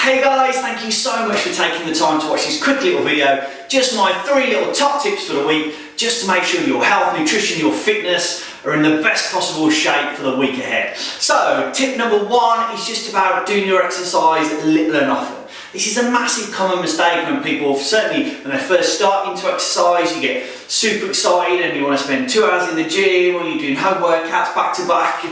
Hey guys, thank you so much for taking the time to watch this quick little video. Just my 3 little top tips for the week, just to make sure your health, nutrition, your fitness are in the best possible shape for the week ahead. So, tip number 1 is just about doing your exercise little and often. This is a massive common mistake when people, certainly when they first start into exercise, you get super excited and you want to spend 2 hours in the gym, or you're doing home workouts back to back.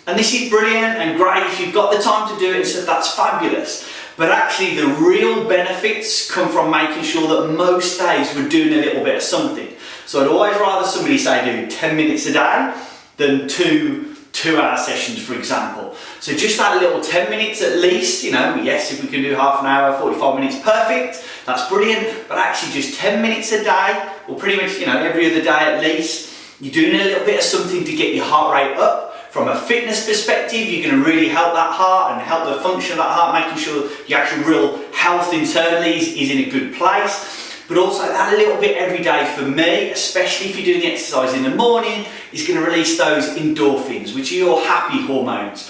And this is brilliant and great if you've got the time to do it and stuff, that's fabulous. But actually the real benefits come from making sure that most days we're doing a little bit of something. So I'd always rather somebody say do 10 minutes a day than two 2-hour sessions, for example. So just that little 10 minutes at least, yes, if we can do half an hour, 45 minutes, perfect, that's brilliant. But actually just 10 minutes a day, or pretty much, every other day at least, you're doing a little bit of something to get your heart rate up. From a fitness perspective, you're going to really help that heart and help the function of that heart, making sure your actual real health internally is in a good place. But also that little bit every day for me, especially if you're doing the exercise in the morning, is going to release those endorphins, which are your happy hormones.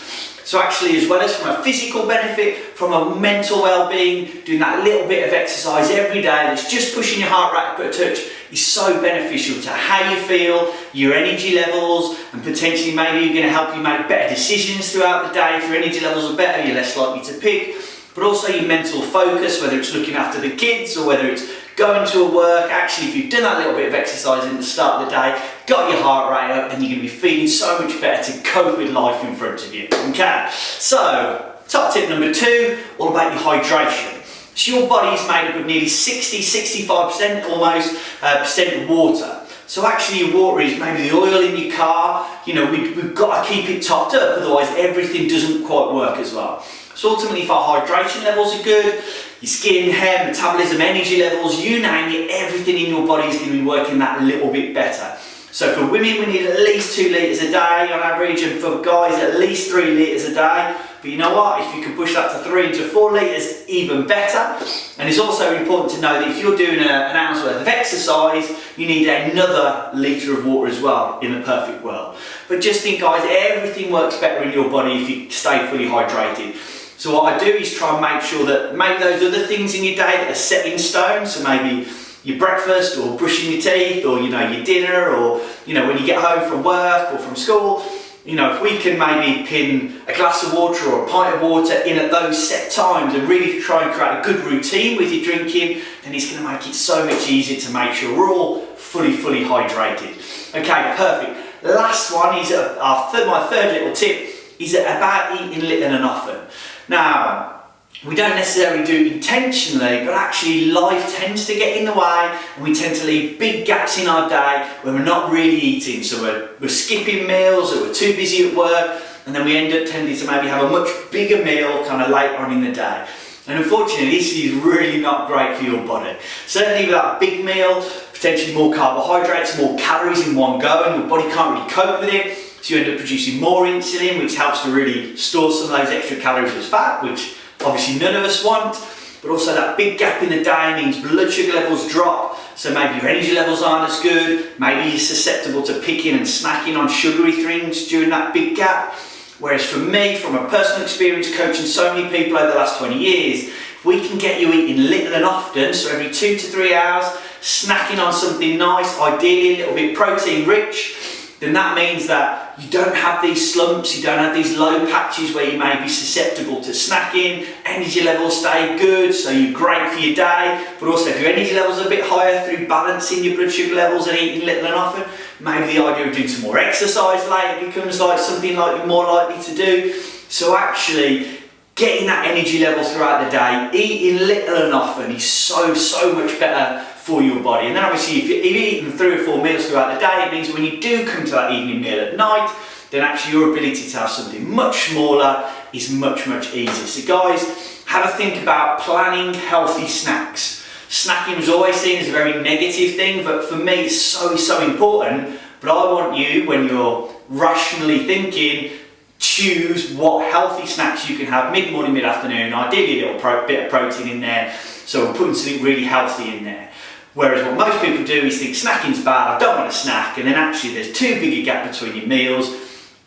So actually, as well as from a physical benefit, from a mental well-being, doing that little bit of exercise every day that's just pushing your heart rate up a touch is so beneficial to how you feel, your energy levels, and potentially maybe you're going to help you make better decisions throughout the day. If your energy levels are better, you're less likely to pick. But also your mental focus, whether it's looking after the kids or whether it's going to a work. Actually, if you've done that little bit of exercise in the start of the day, got your heart rate up, then you're going to be feeling so much better to cope with life in front of you. Okay, so top tip number 2, all about your hydration. So your body is made up of nearly 60-65% almost percent water. So actually your water is maybe the oil in your car. We've got to keep it topped up, otherwise everything doesn't quite work as well. So ultimately, if our hydration levels are good, your skin, hair, metabolism, energy levels, you name it, everything in your body is going to be working that little bit better. So for women, we need at least 2 litres a day on average, and for guys, at least 3 litres a day. But you know what? If you can push that to 3 to 4 litres, even better. And it's also important to know that if you're doing an hour's worth of exercise, you need another litre of water as well in the perfect world. But just think, guys, everything works better in your body if you stay fully hydrated. So what I do is try and make sure that maybe those other things in your day that are set in stone, so maybe your breakfast or brushing your teeth or your dinner, or when you get home from work or from school, if we can maybe pin a glass of water or a pint of water in at those set times and really try and create a good routine with your drinking, then it's going to make it so much easier to make sure we're all fully hydrated. Okay, perfect. Last one is my third little tip is about eating little and often. Now, we don't necessarily do it intentionally, but actually life tends to get in the way and we tend to leave big gaps in our day when we're not really eating. So we're skipping meals, or we're too busy at work, and then we end up tending to maybe have a much bigger meal kind of later on in the day. And unfortunately, this is really not great for your body. Certainly with that big meal, potentially more carbohydrates, more calories in one go, and your body can't really cope with it. So you end up producing more insulin, which helps to really store some of those extra calories as fat, which obviously none of us want. But also that big gap in the day means blood sugar levels drop, so maybe your energy levels aren't as good, maybe you're susceptible to picking and snacking on sugary things during that big gap. Whereas for me, from a personal experience coaching so many people over the last 20 years, if we can get you eating little and often, so every 2 to 3 hours, snacking on something nice, ideally a little bit protein rich, then that means that you don't have these slumps, you don't have these low patches where you may be susceptible to snacking, energy levels stay good, so you're great for your day, but also if your energy levels are a bit higher through balancing your blood sugar levels and eating little and often, maybe the idea of doing some more exercise later becomes like something like you're more likely to do. So actually, getting that energy level throughout the day, eating little and often is so much better for your body. And then obviously if you're eating 3 or 4 meals throughout the day, it means when you do come to that evening meal at night, then actually your ability to have something much smaller is much easier. So guys, have a think about planning healthy snacks. Snacking was always seen as a very negative thing, but for me it's so important. But I want you, when you're rationally thinking, choose what healthy snacks you can have mid-morning, mid-afternoon, ideally a little bit of protein in there, so we're putting something really healthy in there. Whereas what most people do is think snacking's bad, I don't want to snack, and then actually there's too big a gap between your meals,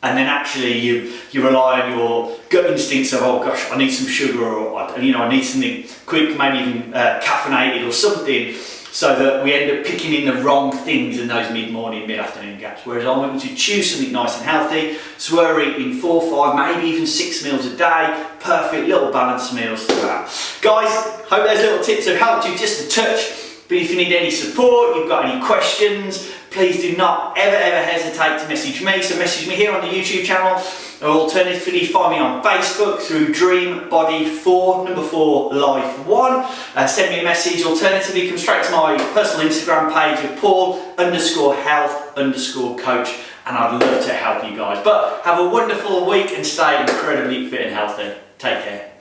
and then actually you rely on your gut instincts of, oh gosh, I need some sugar, or I need something quick, maybe even caffeinated or something, so that we end up picking in the wrong things in those mid-morning, mid-afternoon gaps. Whereas I want you to choose something nice and healthy, so we're eating 4, 5, maybe even 6 meals a day, perfect little balanced meals throughout. Guys, hope those little tips have helped you just a touch, but if you need any support, you've got any questions, please do not ever hesitate to message me. So message me here on the YouTube channel, or alternatively find me on Facebook through Dream Body 4 Life 1. Send me a message. Alternatively, come straight to my personal Instagram page of Paul_health_coach, and I'd love to help you guys. But have a wonderful week and stay incredibly fit and healthy. Take care.